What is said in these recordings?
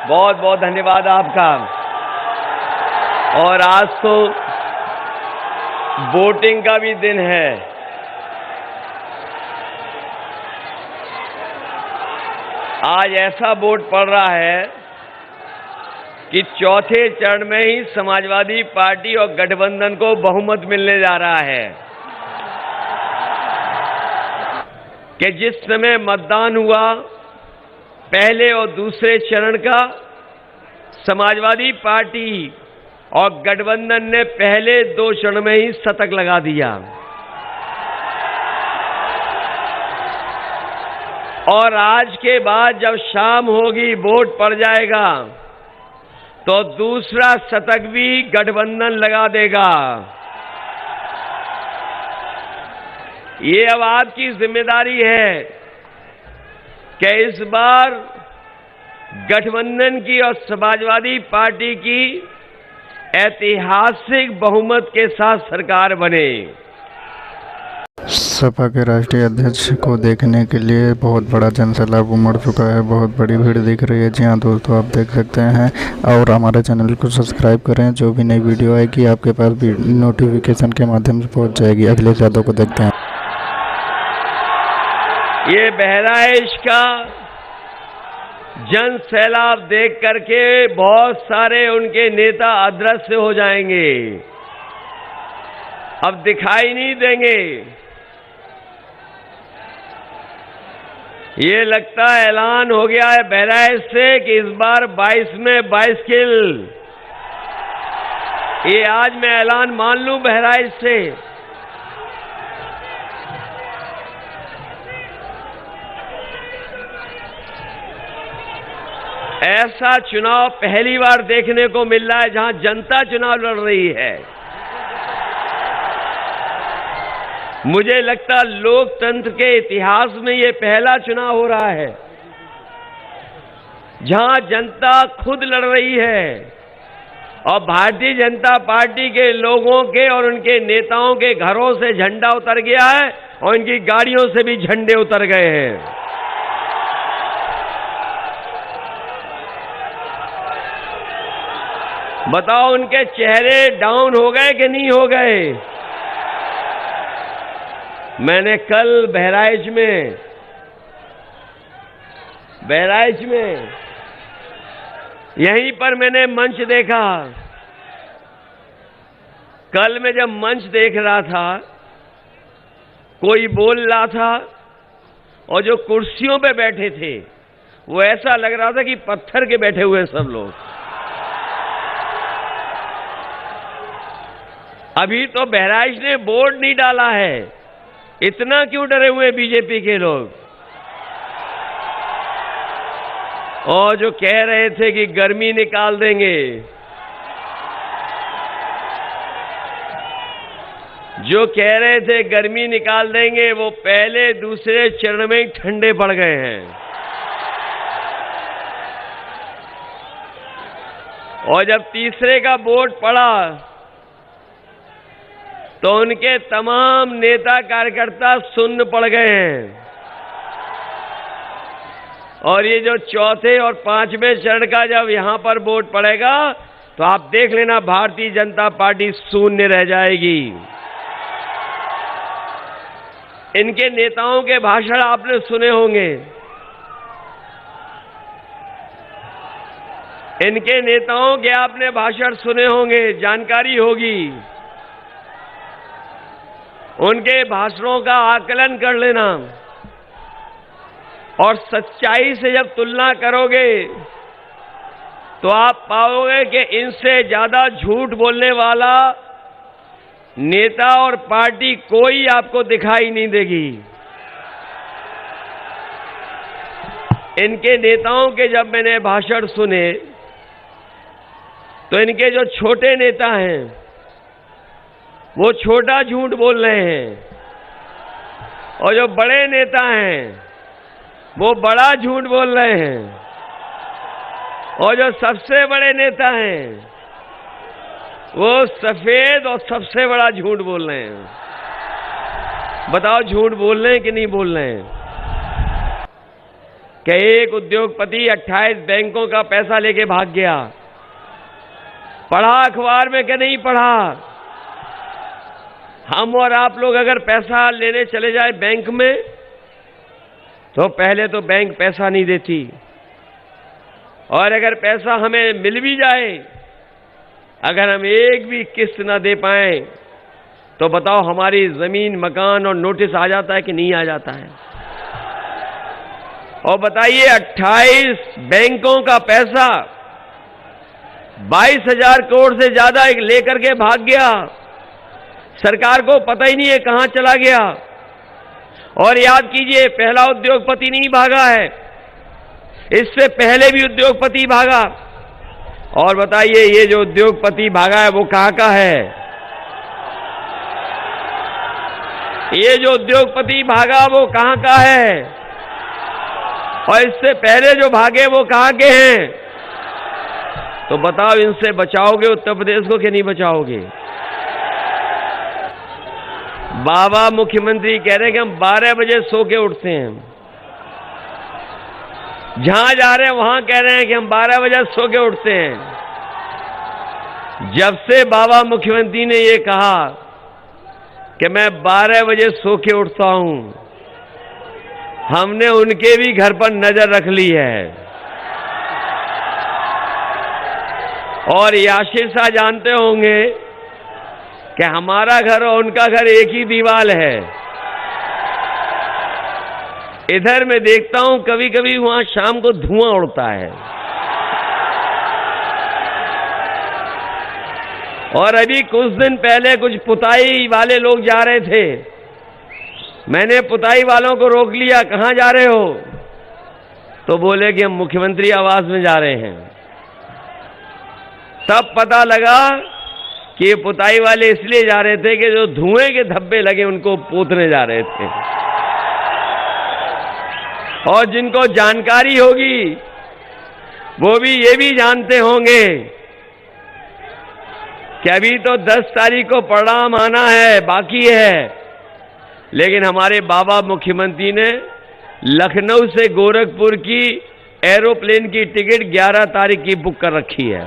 बहुत बहुत धन्यवाद आपका। और आज तो वोटिंग का भी दिन है। आज ऐसा वोट पड़ रहा है कि चौथे चरण में ही समाजवादी पार्टी और गठबंधन को बहुमत मिलने जा रहा है कि जिस समय मतदान हुआ पहले और दूसरे चरण का, समाजवादी पार्टी और गठबंधन ने पहले 2 चरण में ही शतक लगा दिया और आज के बाद जब शाम होगी वोट पड़ जाएगा तो दूसरा शतक भी गठबंधन लगा देगा। ये अब आपकी जिम्मेदारी है कि इस बार गठबंधन की और समाजवादी पार्टी की ऐतिहासिक बहुमत के साथ सरकार बने। सपा के राष्ट्रीय अध्यक्ष को देखने के लिए बहुत बड़ा जनसैलाब उमड़ चुका है। बहुत बड़ी भीड़ दिख रही है। जी हाँ दोस्तों, आप देख सकते हैं और हमारे चैनल को सब्सक्राइब करें। जो भी नई वीडियो आएगी आपके पास भी नोटिफिकेशन के माध्यम से पहुंच जाएगी। अखिलेश यादव को देखते हैं। ये बहराइच का जन सैलाब देख करके बहुत सारे उनके नेता अदृश्य हो जाएंगे, अब दिखाई नहीं देंगे। ये लगता है ऐलान हो गया है बहराइच से कि इस बार 22 में 22 किल। ये आज मैं ऐलान मान लूं बहराइच से। ऐसा चुनाव पहली बार देखने को मिल रहा है जहां जनता चुनाव लड़ रही है। मुझे लगता लोकतंत्र के इतिहास में ये पहला चुनाव हो रहा है जहां जनता खुद लड़ रही है और भारतीय जनता पार्टी के लोगों के और उनके नेताओं के घरों से झंडा उतर गया है और इनकी गाड़ियों से भी झंडे उतर गए हैं। बताओ उनके चेहरे डाउन हो गए कि नहीं हो गए? मैंने कल बहराइच में यहीं पर मैंने मंच देखा। कल मैं जब मंच देख रहा था कोई बोल रहा था और जो कुर्सियों पे बैठे थे वो ऐसा लग रहा था कि पत्थर के बैठे हुए सब लोग। अभी तो बहराइच ने बोर्ड नहीं डाला है, इतना क्यों डरे हुए बीजेपी के लोग? और जो कह रहे थे कि गर्मी निकाल देंगे, जो कह रहे थे गर्मी निकाल देंगे, वो पहले दूसरे चरण में ठंडे पड़ गए हैं। और जब तीसरे का वोट पड़ा तो उनके तमाम नेता कार्यकर्ता शून्य पड़ गए हैं। और ये जो चौथे और 5वें चरण का जब यहां पर वोट पड़ेगा तो आप देख लेना भारतीय जनता पार्टी शून्य रह जाएगी। इनके नेताओं के भाषण आपने सुने होंगे। इनके नेताओं के आपने भाषण सुने होंगे, जानकारी होगी। उनके भाषणों का आकलन कर लेना और सच्चाई से जब तुलना करोगे तो आप पाओगे कि इनसे ज्यादा झूठ बोलने वाला नेता और पार्टी कोई आपको दिखाई नहीं देगी। इनके नेताओं के जब मैंने भाषण सुने तो इनके जो छोटे नेता हैं वो छोटा झूठ बोल रहे हैं और जो बड़े नेता हैं वो बड़ा झूठ बोल रहे हैं और जो सबसे बड़े नेता हैं वो सफेद और सबसे बड़ा झूठ बोल रहे हैं। बताओ झूठ बोल रहे हैं कि नहीं बोल रहे हैं? कि एक उद्योगपति 28 बैंकों का पैसा लेके भाग गया। पढ़ा अखबार में कि नहीं पढ़ा? हम और आप लोग अगर पैसा लेने चले जाए बैंक में तो पहले तो बैंक पैसा नहीं देती, और अगर पैसा हमें मिल भी जाए, अगर हम एक भी किस्त ना दे पाए तो बताओ हमारी जमीन, मकान और नोटिस आ जाता है कि नहीं आ जाता है? और बताइए 28 बैंकों का पैसा 22,000 करोड़ से ज्यादा एक लेकर के भाग गया। सरकार को पता ही नहीं है कहां चला गया। और याद कीजिए, पहला उद्योगपति नहीं भागा है, इससे पहले भी उद्योगपति भागा। और बताइए ये जो उद्योगपति भागा है वो कहां का है? ये जो उद्योगपति भागा वो कहां का है? और इससे पहले जो भागे वो कहां के हैं? तो बताओ, इनसे बचाओगे उत्तर प्रदेश को कि नहीं बचाओगे? बाबा मुख्यमंत्री कह रहे हैं कि हम 12 बजे सो के उठते हैं। जहां जा रहे हैं वहां कह रहे हैं कि हम 12 बजे सो के उठते हैं। जब से बाबा मुख्यमंत्री ने ये कहा कि मैं 12 बजे सो के उठता हूं, हमने उनके भी घर पर नजर रख ली है। और याशिर साहब जानते होंगे कि हमारा घर और उनका घर एक ही दीवार है। इधर मैं देखता हूं कभी कभी वहां शाम को धुआं उड़ता है। और अभी कुछ दिन पहले कुछ पुताई वाले लोग जा रहे थे। मैंने पुताई वालों को रोक लिया, कहां जा रहे हो? तो बोले कि हम मुख्यमंत्री आवास में जा रहे हैं। तब पता लगा कि ये पुताई वाले इसलिए जा रहे थे कि जो धुएं के धब्बे लगे उनको पोतने जा रहे थे। और जिनको जानकारी होगी वो भी ये भी जानते होंगे कि अभी तो 10 तारीख को परिणाम आना है, बाकी है। लेकिन हमारे बाबा मुख्यमंत्री ने लखनऊ से गोरखपुर की एरोप्लेन की टिकट 11 तारीख की बुक कर रखी है।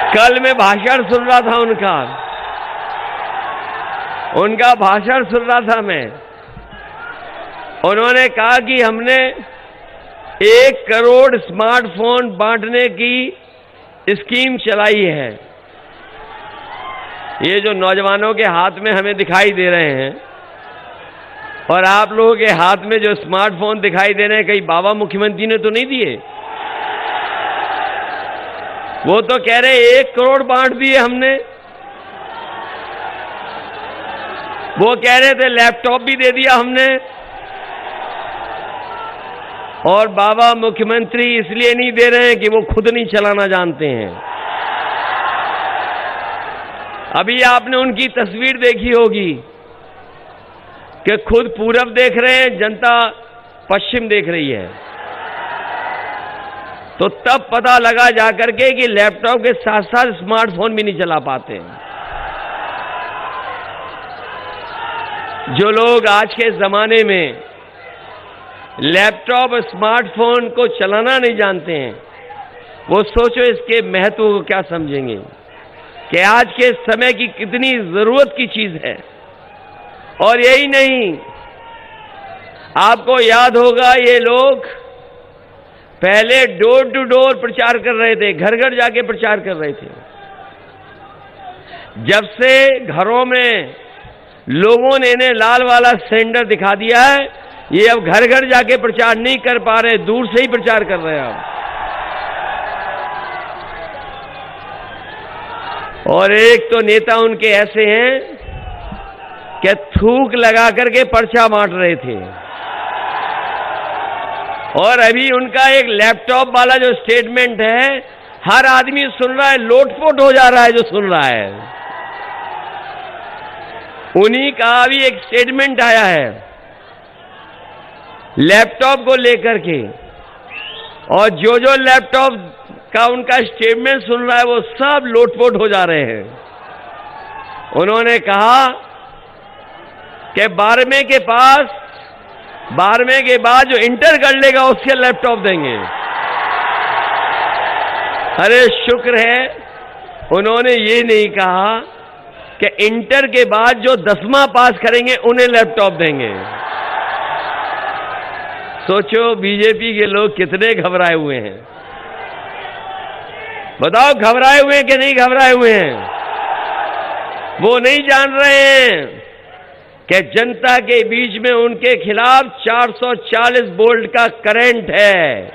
कल मैं भाषण सुन रहा था उनका भाषण सुन रहा था मैं। उन्होंने कहा कि हमने 1 करोड़ स्मार्टफोन बांटने की स्कीम चलाई है। ये जो नौजवानों के हाथ में हमें दिखाई दे रहे हैं और आप लोगों के हाथ में जो स्मार्टफोन दिखाई दे रहे हैं, कहीं बाबा मुख्यमंत्री ने तो नहीं दिए? वो तो कह रहे 1 करोड़ बांट दिए हमने। वो कह रहे थे लैपटॉप भी दे दिया हमने। और बाबा मुख्यमंत्री इसलिए नहीं दे रहे हैं कि वो खुद नहीं चलाना जानते हैं। अभी आपने उनकी तस्वीर देखी होगी कि खुद पूरब देख रहे हैं, जनता पश्चिम देख रही है। तो तब पता लगा जाकर के कि लैपटॉप के साथ साथ स्मार्टफोन भी नहीं चला पाते। जो लोग आज के जमाने में लैपटॉप स्मार्टफोन को चलाना नहीं जानते हैं, वो सोचो इसके महत्व को क्या समझेंगे कि आज के समय की कितनी जरूरत की चीज है। और यही नहीं, आपको याद होगा ये लोग पहले डोर टू डोर प्रचार कर रहे थे, घर घर जाके प्रचार कर रहे थे। जब से घरों में लोगों ने इन्हें लाल वाला सिलेंडर दिखा दिया है, ये अब घर घर जाके प्रचार नहीं कर पा रहे, दूर से ही प्रचार कर रहे हैं अब। और एक तो नेता उनके ऐसे हैं कि थूक लगा करके पर्चा बांट रहे थे। और अभी उनका एक लैपटॉप वाला जो स्टेटमेंट है, हर आदमी सुन रहा है, लोटपोट हो जा रहा है जो सुन रहा है। उन्हीं का अभी एक स्टेटमेंट आया है लैपटॉप को लेकर के, और जो जो लैपटॉप का उनका स्टेटमेंट सुन रहा है वो सब लोटपोट हो जा रहे हैं। उन्होंने कहा कि 12वें के बाद जो इंटर कर लेगा उसके लैपटॉप देंगे। अरे शुक्र है उन्होंने ये नहीं कहा कि इंटर के बाद जो 10वां पास करेंगे उन्हें लैपटॉप देंगे। सोचो बीजेपी के लोग कितने घबराए हुए हैं। बताओ घबराए हुए हैं कि नहीं घबराए हुए हैं? वो नहीं जान रहे हैं कि जनता के बीच में उनके खिलाफ 440 वोल्ट का करंट है।